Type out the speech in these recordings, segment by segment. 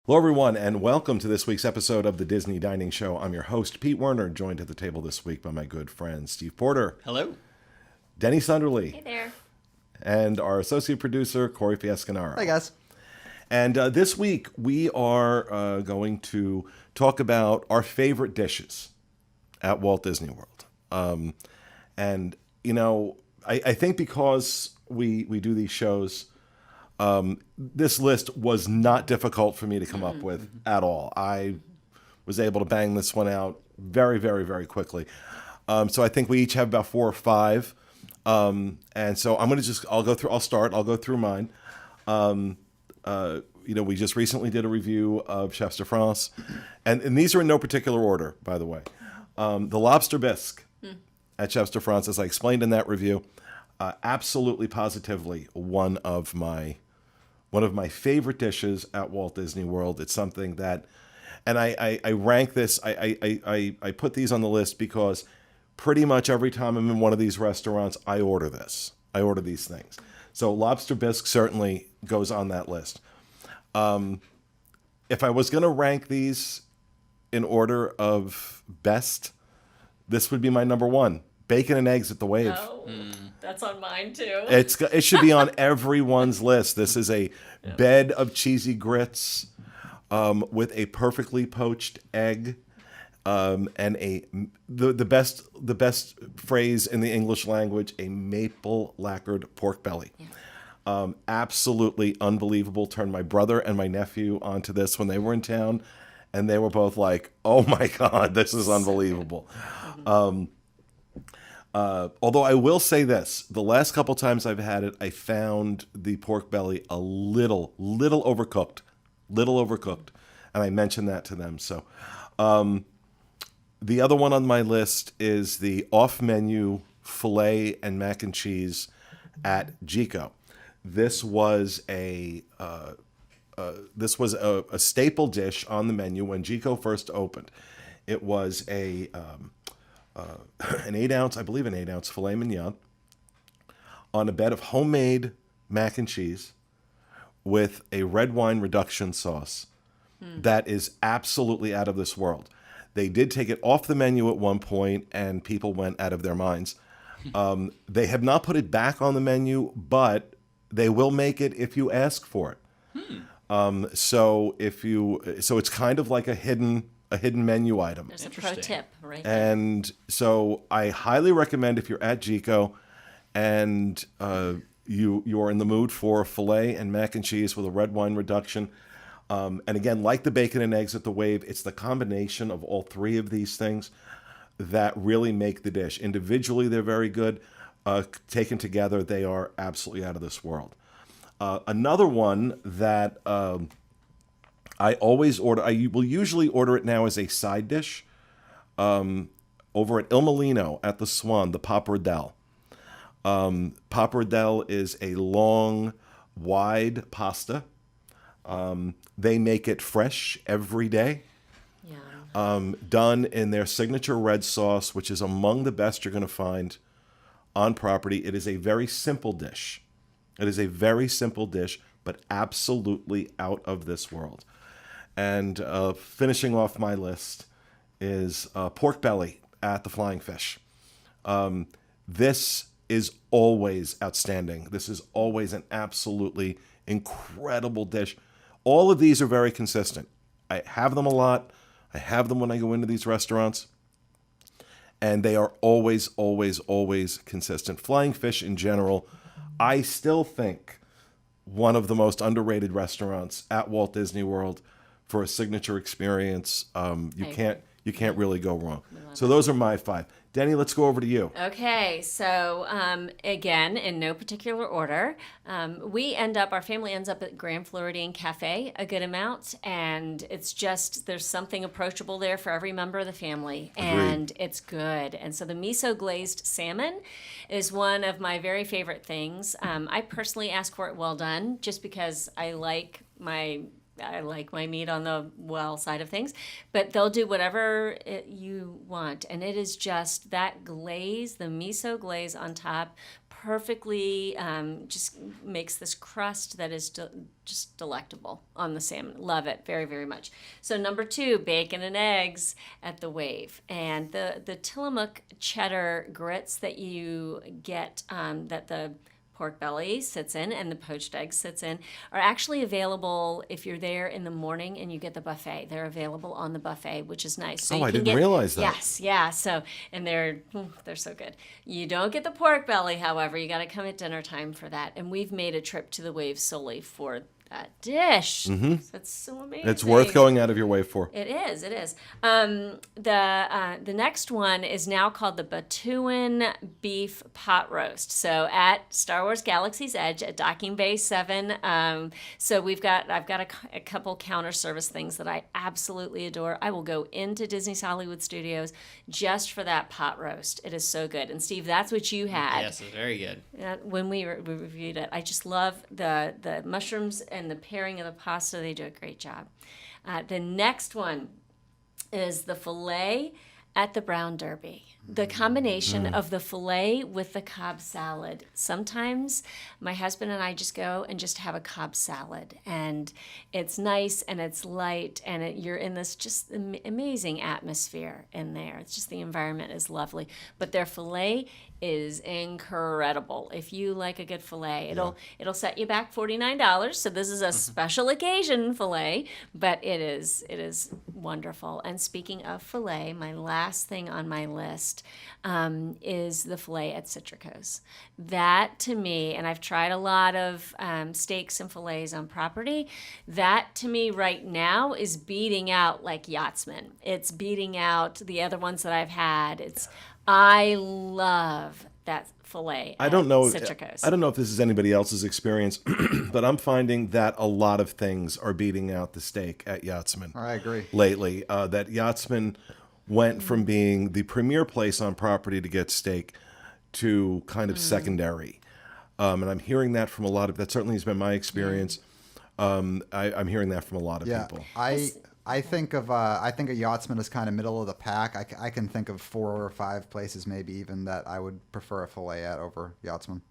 Hello, everyone, and welcome to this week's episode of the Disney Dining Show. I'm your host, Pete Werner, joined at the table this week by my good friend, Steve Porter. Hello. Denny Sunderly. Hey there. And our associate producer, Corey Fiescanaro. Hi, guys. And this week, we are going to talk about our favorite dishes at Walt Disney World. And, you know, I think because we do these shows, this list was not difficult for me to come up with at all. I was able to bang this one out very, very, very quickly. So I think we each have about 4 or 5. And so I'll go through mine. We just recently did a review of Chefs de France, and these are in no particular order, by the way. The lobster bisque at Chefs de France, as I explained in that review, absolutely positively one of my favorite dishes at Walt Disney World. It's something that, and I rank this, I put these on the list because pretty much every time I'm in one of these restaurants, I order this. I order these things. So lobster bisque certainly goes on that list. If I was going to rank these in order of best, this would be my number 1. Bacon and eggs at the Wave. Oh, that's on mine too. It should be on everyone's list. This is a bed of cheesy grits with a perfectly poached egg and the best phrase in the English language, a maple lacquered pork belly. Yeah. Absolutely unbelievable. Turned my brother and my nephew onto this when they were in town, and they were both like, "Oh my God, this is unbelievable." Although I will say this, the last couple times I've had it, I found the pork belly a little overcooked, and I mentioned that to them. So the other one on my list is the off-menu filet and mac and cheese at Gico. This was a staple dish on the menu when Gico first opened. It was an 8-ounce filet mignon on a bed of homemade mac and cheese with a red wine reduction sauce that is absolutely out of this world. They did take it off the menu at one point, and people went out of their minds. They have not put it back on the menu, but they will make it if you ask for it. So it's kind of like a hidden menu item. There's a pro tip right there. And so I highly recommend, if you're at Gico and you're in the mood for filet and mac and cheese with a red wine reduction. And again, like the bacon and eggs at the Wave, it's the combination of all 3 of these things that really make the dish. Individually, they're very good. Taken together, they are absolutely out of this world. Another one that I always order, I will usually order it now as a side dish, over at Il Molino at the Swan, the pappardelle. Pappardelle is a long, wide pasta. They make it fresh every day, done in their signature red sauce, which is among the best you're going to find on property. It is a very simple dish. But absolutely out of this world. And finishing off my list is pork belly at the Flying Fish. This is always outstanding. This is always an absolutely incredible dish. All of these are very consistent. I have them a lot. I have them when I go into these restaurants. And they are always, always, always consistent. Flying Fish in general, I still think one of the most underrated restaurants at Walt Disney World for a signature experience. You can't really go wrong. So those are my 5. Denny, let's go over to you. Okay, so again, in no particular order, our family ends up at Grand Floridian Cafe a good amount, and it's just, there's something approachable there for every member of the family, and it's good. And so the miso glazed salmon is one of my very favorite things. I personally ask for it well done, just because I like my meat on the well side of things, but they'll do whatever you want. And it is just that glaze, the miso glaze on top, perfectly just makes this crust that is just delectable on the salmon. Love it very, very much. So number 2, bacon and eggs at the Wave. And the Tillamook cheddar grits that you get that the pork belly sits in and the poached egg sits in are actually available if you're there in the morning and you get the buffet. They're available on the buffet, which is nice. So I didn't realize that. Yes, yeah. So, and they're so good. You don't get the pork belly, however. You got to come at dinner time for that. And we've made a trip to the Wave solely for that dish. That's so amazing. It's worth going out of your way for. It is. It is. The next one is now called the Batuan Beef Pot Roast. So at Star Wars Galaxy's Edge at Docking Bay 7. So I've got a couple counter service things that I absolutely adore. I will go into Disney's Hollywood Studios just for that pot roast. It is so good. And Steve, that's what you had. Yes, it's very good. When we reviewed it, I just love the mushrooms and the pairing of the pasta. They do a great job. The next one is the filet at the Brown Derby. The combination of the filet with the Cobb salad. Sometimes my husband and I just go and just have a Cobb salad, and it's nice and it's light, and you're in this just amazing atmosphere in there. It's just the environment is lovely. But their filet is incredible. If you like a good filet, it'll set you back $49. So this is a special occasion filet, but it is wonderful. And speaking of filet, my last thing on my list is the filet at Citrico's. That to me, and I've tried a lot of steaks and fillets on property, that to me right now is beating out like Yachtsman. It's beating out the other ones that I've had. I love that filet at Citrico's. I don't know if this is anybody else's experience, but I'm finding that a lot of things are beating out the steak at Yachtsman. I agree. Lately, that Yachtsman went from being the premier place on property to get steak to kind of secondary. And I'm hearing that from a lot of, that certainly has been my experience. I'm hearing that from a lot of people. I think of Yachtsman as kind of middle of the pack. I can think of 4 or 5 places maybe even that I would prefer a filet at over Yachtsman.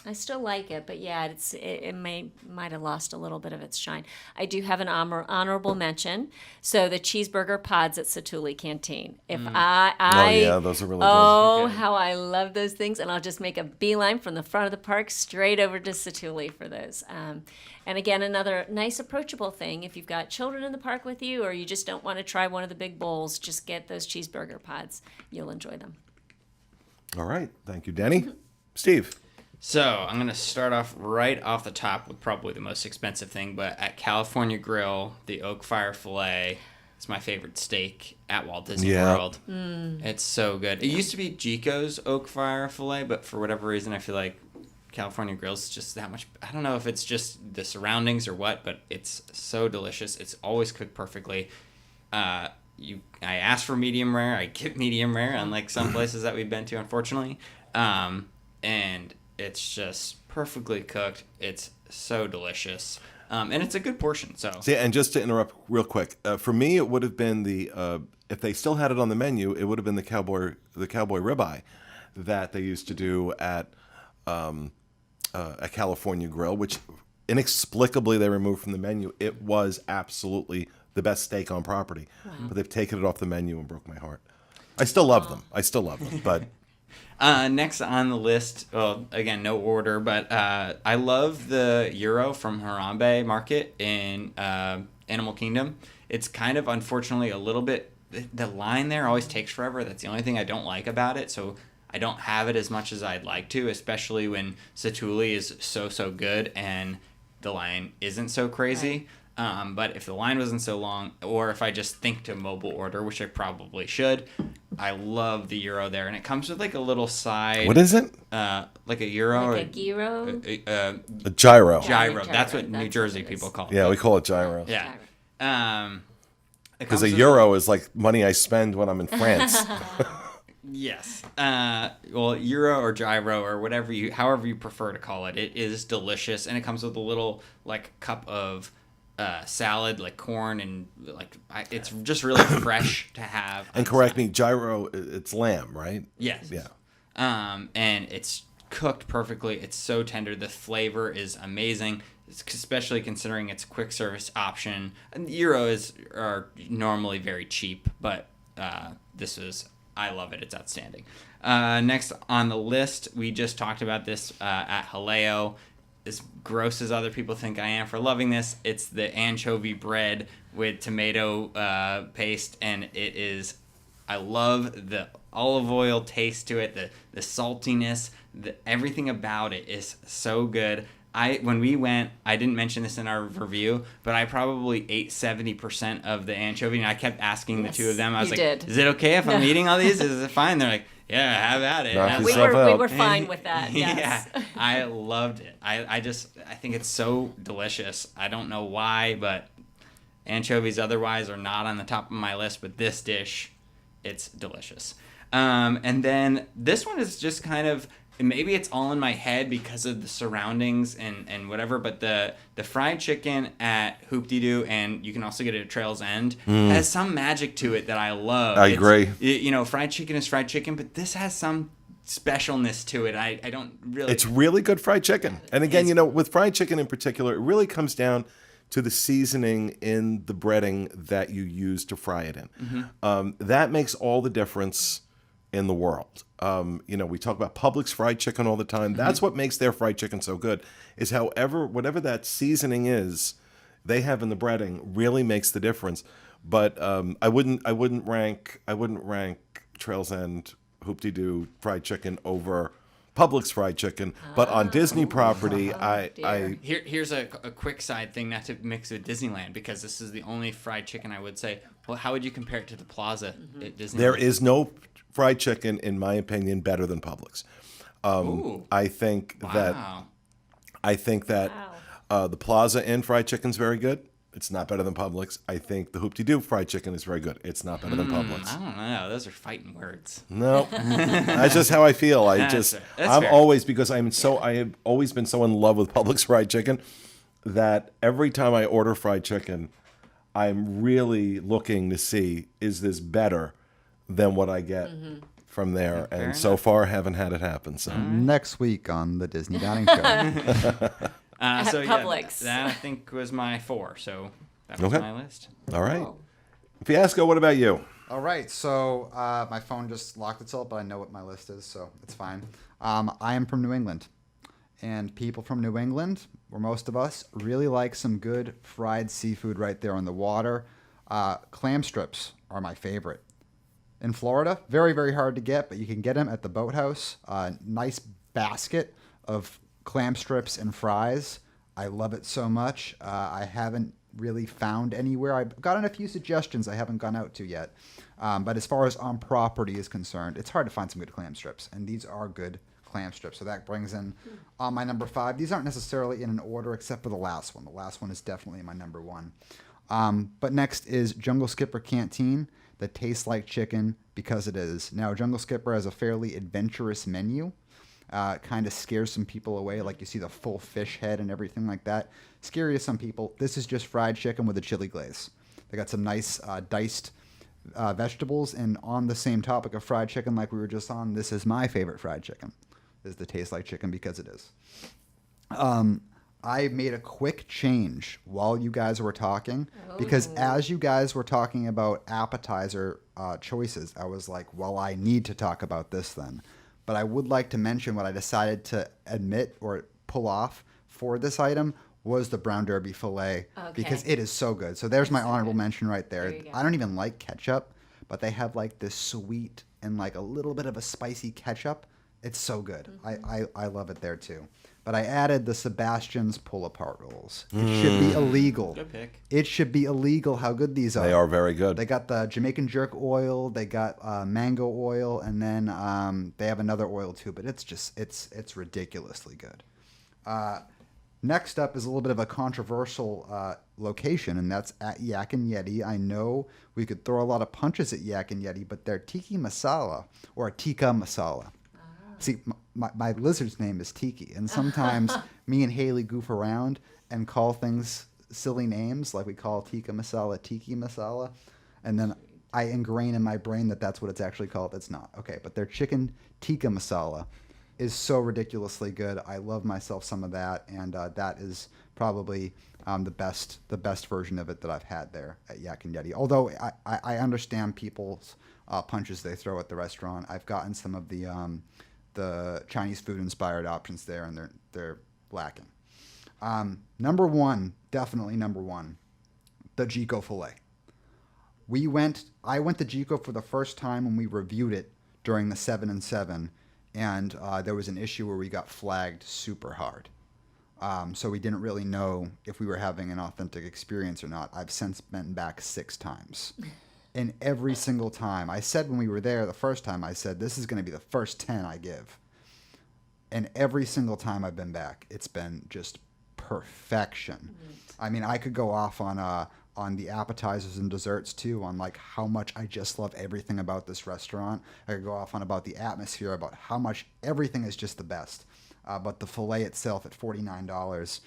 I still like it, but yeah, it might have lost a little bit of its shine. I do have an honorable mention. So the cheeseburger pods at Satuli Canteen. If those are really good. How I love those things, and I'll just make a beeline from the front of the park straight over to Satuli for those. And again, another nice approachable thing. If you've got children in the park with you, or you just don't want to try one of the big bowls, just get those cheeseburger pods. You'll enjoy them. All right, thank you, Denny. Steve. So I'm going to start off right off the top with probably the most expensive thing, but at California Grill, the Oak Fire Filet is my favorite steak at Walt Disney World. It's so good. It used to be Jico's Oak Fire Filet, but for whatever reason, I feel like California Grill's is just that much. I don't know if it's just the surroundings or what, but it's so delicious. It's always cooked perfectly. I ask for medium rare. I get medium rare, unlike some places that we've been to, unfortunately. And it's just perfectly cooked. It's so delicious. And it's a good portion. So and just to interrupt real quick, for me, it would have been the if they still had it on the menu, it would have been the cowboy ribeye that they used to do at a California Grill, which inexplicably they removed from the menu. It was absolutely the best steak on property, but they've taken it off the menu and broke my heart. I still love them, but. Next on the list, well, again, no order, but I love the gyro from Harambe Market in Animal Kingdom. It's kind of, unfortunately, a little bit, the line there always takes forever. That's the only thing I don't like about it, so I don't have it as much as I'd like to, especially when Satuli is so good and the line isn't so crazy. But if the line wasn't so long, or if I just think to mobile order, which I probably should, I love the gyro there. And it comes with like a little side. What is it? Like a gyro. Like a gyro? A gyro. Gyro. That's what New Jersey people call it. Yeah, we call it gyro. Yeah. Because a euro is like money I spend when I'm in France. Yes. Well, gyro or gyro or however you prefer to call it, it is delicious, and it comes with a little like cup of salad, like corn, and like it's just really fresh to have. And correct me, gyro, it's lamb, right? Yes. Yeah. And it's cooked perfectly. It's so tender. The flavor is amazing, especially considering it's a quick service option. And gyros are normally very cheap, but I love it. It's outstanding. Next on the list, we just talked about this at Haleo. As gross as other people think I am for loving this, it's the anchovy bread with tomato paste, and I love the olive oil taste to it, the saltiness, everything about it is so good. When we went, I didn't mention this in our review, but I probably ate 70% of the anchovy, and I kept asking the two of them. I was like, "Is it okay if I'm eating all these? Is it fine?" They're like, "Yeah, have at it." Knock We yourself were out. fine with that. Yes. Yeah, I loved it. I think it's so delicious. I don't know why, but anchovies otherwise are not on the top of my list, but this dish, it's delicious. And then this one is just kind of, maybe it's all in my head because of the surroundings and whatever, but the fried chicken at Hoop-Dee-Doo, and you can also get it at Trail's End, has some magic to it that I love. I agree. Fried chicken is fried chicken, but this has some specialness to it. I don't really... It's really good fried chicken. And again, with fried chicken in particular, it really comes down to the seasoning in the breading that you use to fry it in. Mm-hmm. That makes all the difference in the world. We talk about Publix fried chicken all the time. That's what makes their fried chicken so good, is whatever that seasoning is they have in the breading really makes the difference. But I wouldn't rank Trail's End Hoop-Dee-Doo fried chicken over Publix fried chicken. But on Disney property, Here's a quick side thing, not to mix with Disneyland, because this is the only fried chicken I would say. Well, how would you compare it to the Plaza at Disneyland? There is no fried chicken, in my opinion, better than Publix. I think that the Plaza Inn fried chicken is very good. It's not better than Publix. I think the Hoop-Dee-Doo fried chicken is very good. It's not better than Publix. I don't know. Those are fighting words. No, that's just how I feel. That's fair. Always, because I have always been so in love with Publix fried chicken that every time I order fried chicken, I'm really looking to see, is this better than what I get from there? Fair and so far, haven't had it happen. So Next week on the Disney Dining Show. Publix. That I think was my 4, so that was Okay. my list. all right. Fiasco, what about you? All right, so my phone just locked itself, but I know what my list is, so it's fine. I am from New England, and people from New England, or most of us, really like some good fried seafood right there on the water. Clam strips are my favorite. In Florida, very, very hard to get, but you can get them at the Boathouse. Nice basket of clam strips and fries. I love it so much. I haven't really found anywhere. I've gotten a few suggestions I haven't gone out to yet. But as far as on property is concerned, it's hard to find some good clam strips. And these are good clam strips. So that brings in my number 5. These aren't necessarily in an order except for the last one. The last one is definitely my number 1. But next is Jungle Skipper Canteen that tastes like chicken because it is. Now, Jungle Skipper has a fairly adventurous menu. Kind of scares some people away, like you see the full fish head and everything like that. Scary to some people. This is just fried chicken with a chili glaze. They got some nice diced vegetables, and on the same topic of fried chicken like we were just on, this is my favorite fried chicken. This is the taste like chicken because it is. I made a quick change while you guys were talking because as you guys were talking about appetizer choices, I was like, well, I need to talk about this then. But I would like to mention what I decided to admit or pull off for this item was the brown derby filet because it is so good. So there's my honorable mention right there. I don't even like ketchup, but they have like this sweet and like a little bit of a spicy ketchup. It's so good. I love it there too. But I added the Sebastian's pull-apart rolls. It should be illegal. Good pick. It should be illegal how good these are. They are very good. They got the Jamaican jerk oil. They got mango oil, and then they have another oil too. But it's ridiculously good. Next up is a little bit of a controversial location, and that's at Yak and Yeti. I know we could throw a lot of punches at Yak and Yeti, but their tiki masala or tikka masala. See, my lizard's name is Tiki, and sometimes me and Haley goof around and call things silly names, like we call tikka masala tiki masala, and then I ingrain in my brain that that's what it's actually called. It's not. Okay, but their chicken tikka masala is so ridiculously good. I love myself some of that, and that is probably the best version of it that I've had there at Yak and Yeti. Although I understand people's punches they throw at the restaurant. I've gotten some of the Chinese food inspired options there, and they're lacking. Number one, definitely number one, the Jico filet. I went to Jico for the first time when we reviewed it during the 7 and 7, and there was an issue where we got flagged super hard. So we didn't really know if we were having an authentic experience or not. I've since been back 6 times. And every single time, I said when we were there the first time, I said, this is going to be the first 10 I give. And every single time I've been back, it's been just perfection. I mean, I could go off on the appetizers and desserts too, on like how much I just love everything about this restaurant. I could go off on about the atmosphere, about how much everything is just the best. But the filet itself at $49,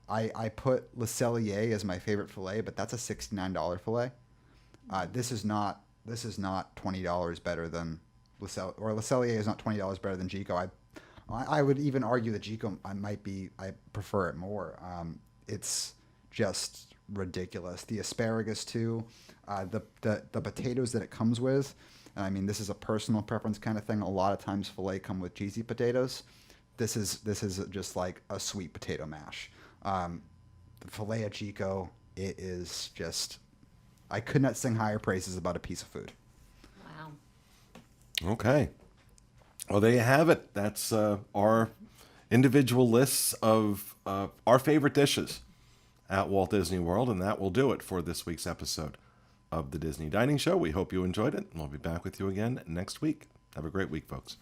I put Le Cellier as my favorite filet, but that's a $69 filet. This is not $20 better than Le Cellier is not $20 better than Jico. I would even argue that Jico I prefer it more. It's just ridiculous. The asparagus too, the potatoes that it comes with. And I mean, this is a personal preference kind of thing. A lot of times filet come with cheesy potatoes. This is just like a sweet potato mash. The filet at Jico, it is just, I could not sing higher praises about a piece of food. Wow. Okay. Well, there you have it. That's our individual lists of our favorite dishes at Walt Disney World, and that will do it for this week's episode of the Disney Dining Show. We hope you enjoyed it, and we'll be back with you again next week. Have a great week, folks.